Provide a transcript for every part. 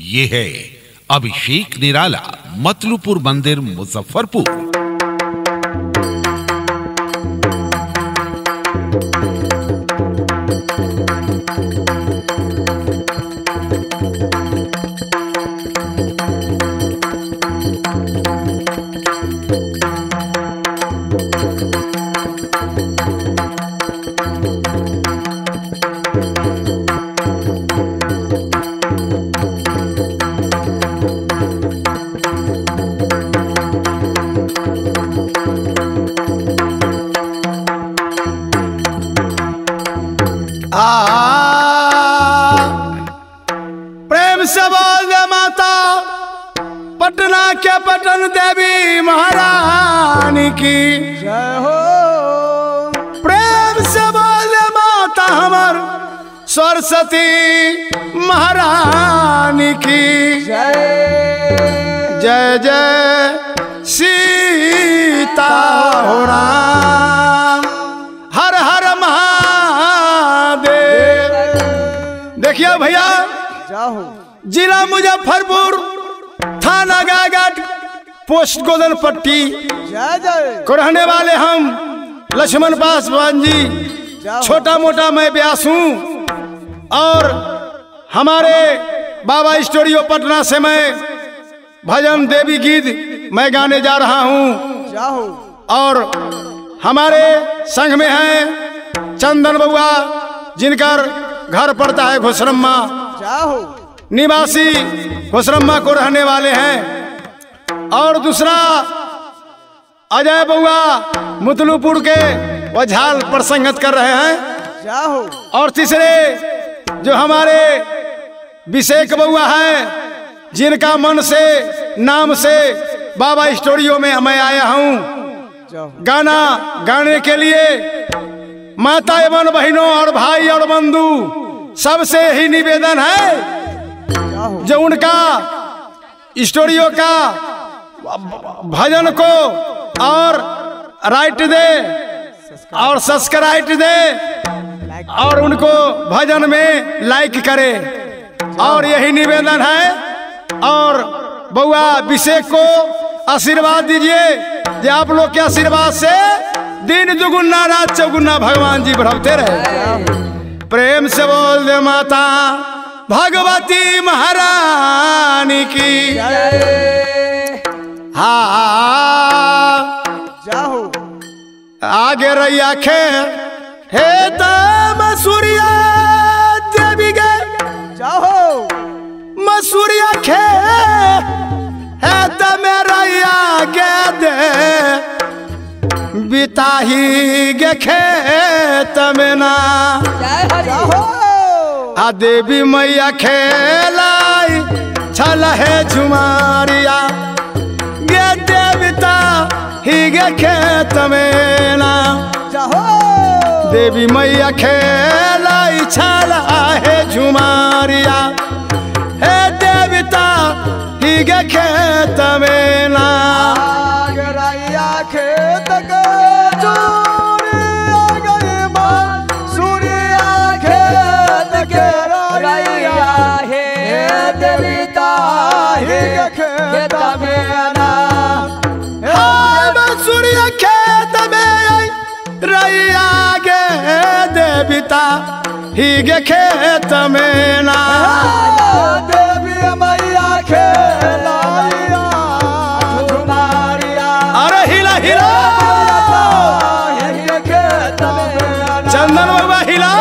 ये है अभिषेक निराला, मतलूपुर मंदिर, मुजफ्फरपुर। प्रेम से बोल दे माता पटना के पटन देवी महारानी की जय हो। प्रेम से बोल दे माता हमर सरस्वती महारानी की जय जय जय सीता हो राम, हर हर महादेव। देखिए भैया, जाओ। जिला मुजफ्फरपुर, थाना गागट, पोस्ट गोदनपट्टी जय जय को रहने वाले हम लक्ष्मण पासवान जी। छोटा मोटा मैं व्यास हूँ और हमारे बाबा स्टूडियो पटना से मैं भजन देवी गीत मैं गाने जा रहा हूँ। जाओ। और हमारे संघ में हैं चंदन बउआ, जिनकर घर पड़ता है घोसरम्मा, जाओ। निवासी घोसरम्मा को रहने वाले हैं। और दूसरा अजय बउआ मुतलूपुर के वझाल पर संगत कर रहे हैं। जाओ। और तीसरे जो हमारे अभिषेक बउआ हैं, जिनका मन से नाम से बाबा स्टूडियो में मैं आया हूँ गाना गाने के लिए। माता एवं बहनों और भाई और बंधु सबसे ही निवेदन है जो उनका स्टूडियो का भजन को और राइट दे और सब्सक्राइब दे और उनको भजन में लाइक करे, और यही निवेदन है। और बउआ अभिषेक को आशीर्वाद दीजिए कि आप लोग के आशीर्वाद से दिन दुगुना रात चौगुना भगवान जी बढ़ाते रहे। प्रेम से बोल दे माता भगवती महारानी की हाँ। जाओ। आगे रैया खे हे मसूरिया देवी गे, जाओ। मसूरिया खे है मेरा गे दे बिताही गे खेत में ना। जाओ। आ देवी मैया खेलाई छल है झुमारिया गे देवता ही गे खेत में ना। जाओ। देवी मैया खेलाई छल है झुमारिया हे देवता ही गे खेत में ना। आगराया खेत के चूड़िया गई माँ, सूर्या खेत के रैया हे देवता ही गे खेत में ना। सूर्य खेत में रैया गे देवता ही गे खेत में ना। देवी मैया खेलाइया झुमारिया, अरे हिला हिला हे खेत में चंदन बाबा हिला।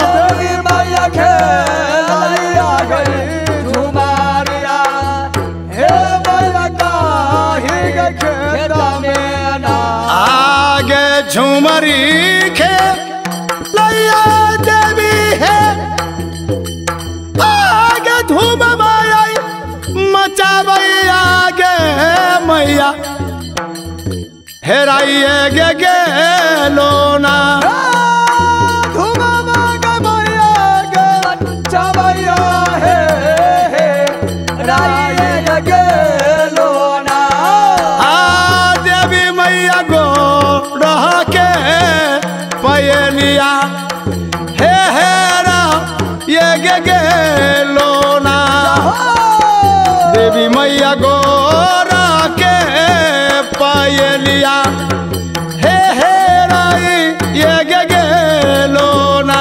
देवी मैया खेलाइया गई झुमारिया, हे मैया का ही गे खेत में ना। आगे झुमरी खे लैया देवी है, आगे धूम माया मचावैया गे मैया हेराइए गे गे लोना। देवी मैया गो रह के पयलिया हे हेरा ये गे गे लोना। देवी मैया गोरा के पायलिया हे राई ये गे लोना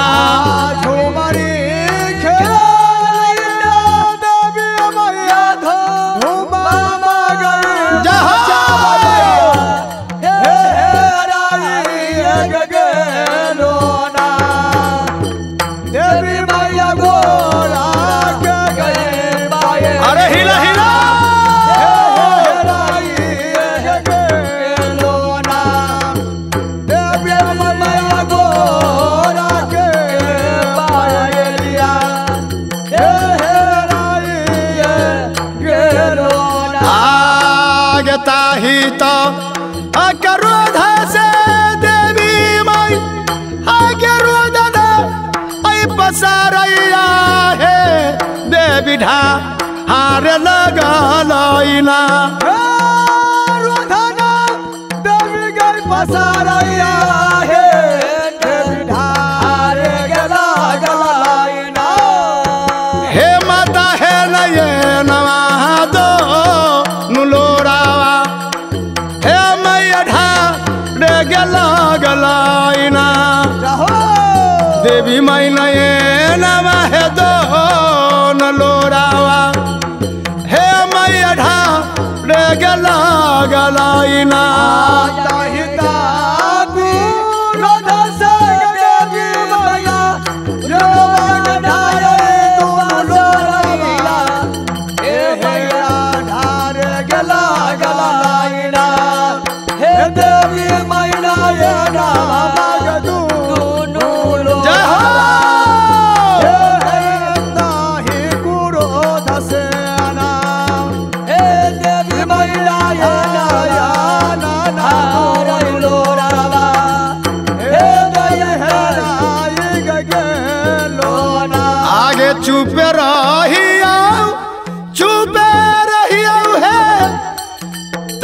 झूमरी खेलैया देवी मैया धूमा मगर देवी मैया गोरा के गए अरे हिला हिला ही तो क्रोध से देवी माई आगे रोदन आई पसारैया हे देवी ढा हार लगलैना रोदन देवी गई पसारैया हे देवी ढा हार लगलैना हे माता हे नये नवा दो नुलोरावा हे मैया ढा रे गलाइना देवी माई नये नवा है दो नलोरावा हे मैया ढा रे गलाइना चुप रहिया है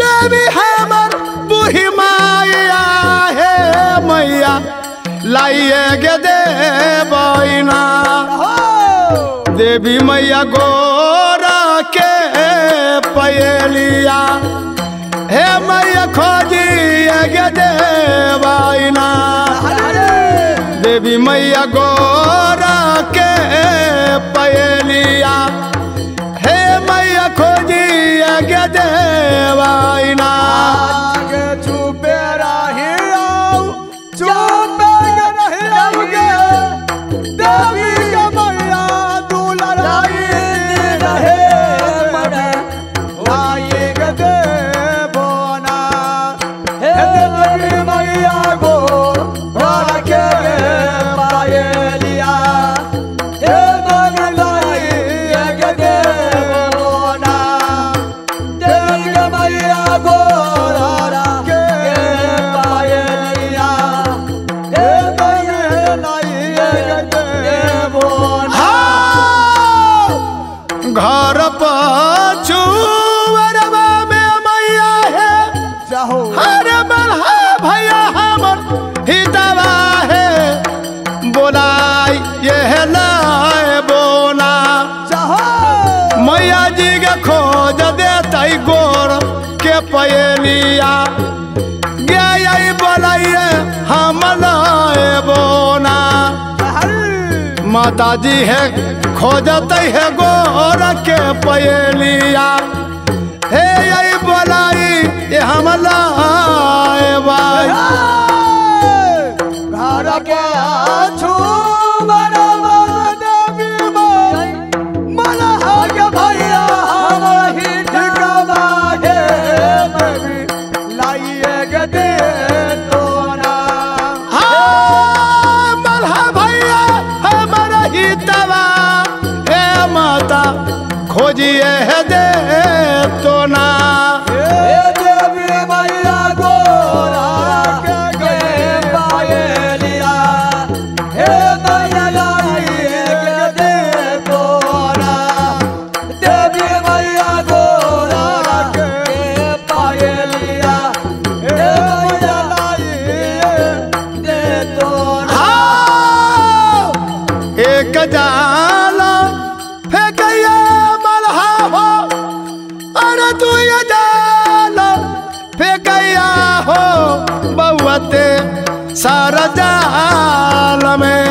देवी हमर बुढ़ी माया है मैया लाइए गे देवैना देवी मैया गोरा के पयलिया हे मैया खोजिए गे देवैना देवी मैया गोरा के पयलिया हे मैया खोजिए गे देवैना चुपे रहिया चुपे रहिया गे देवी के मैया दुलराई रहे मन लाए गे देवना हे देवी मैया गो के पायलिया हे मन लाए गे देवना देवी मैया गो घर पछुअरवा में मैया है हर बल्हा भैया हमर हितवा है बोलाई ये लाए बोना मैया जी के खोज देते गोर के पयलिया गे बोलाइए हम लाए बोना माता जी है खोजते है गोर के पयलिया हे यही बोलाई ये हम लाए भाई घर के छुमरवा देवी माई मलहा के भैया हम हिटकवा हे देवी लाइए गे दे तोरा मलहा भैया हमारा हितवा हे माता खोजिए है दे तो ना देवी मैया गोरा के पायलिया हे मैया लाइए गे दे तोरा देवी मैया गोरा के पायलिया हे मैया लाइए दे तोरा एक जाला फेंकैया मलहा हो सारा जाल में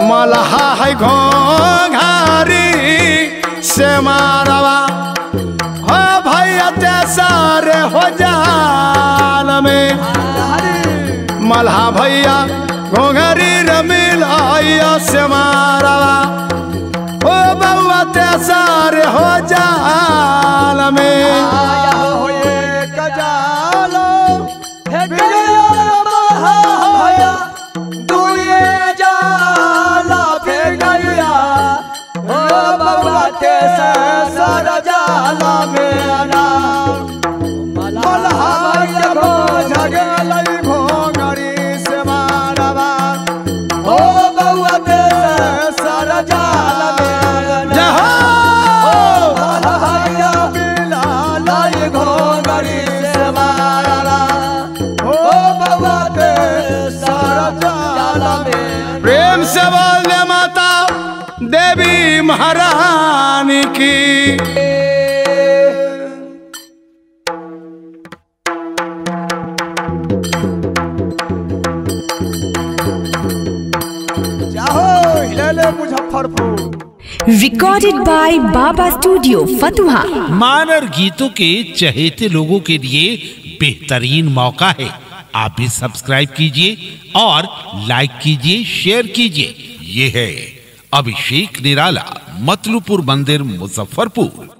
मलहा है घोंघारी से मारवा हो भैया ते सारे हो जाल में मलहा भैया घोंघारी रमिलाइया से मारवा हो बउआ ते सारे हो जाल में सारा जाला में आना मलहा झगलई घोंघरी से मारवा हो बउआ ते सारा जाला में आना हो मलहा बिलालई घोंघरी से मारवा हो बउआ ते सारा जाला में। प्रेम से बोलने माता देवी महारानी की। रिकॉर्डेड बाय बाबा स्टूडियो फतुहा। मानर गीतों के चहेते लोगों के लिए बेहतरीन मौका है। आप भी सब्सक्राइब कीजिए और लाइक कीजिए, शेयर कीजिए। ये है अभिषेक निराला, मतलूपुर मंदिर, मुजफ्फरपुर।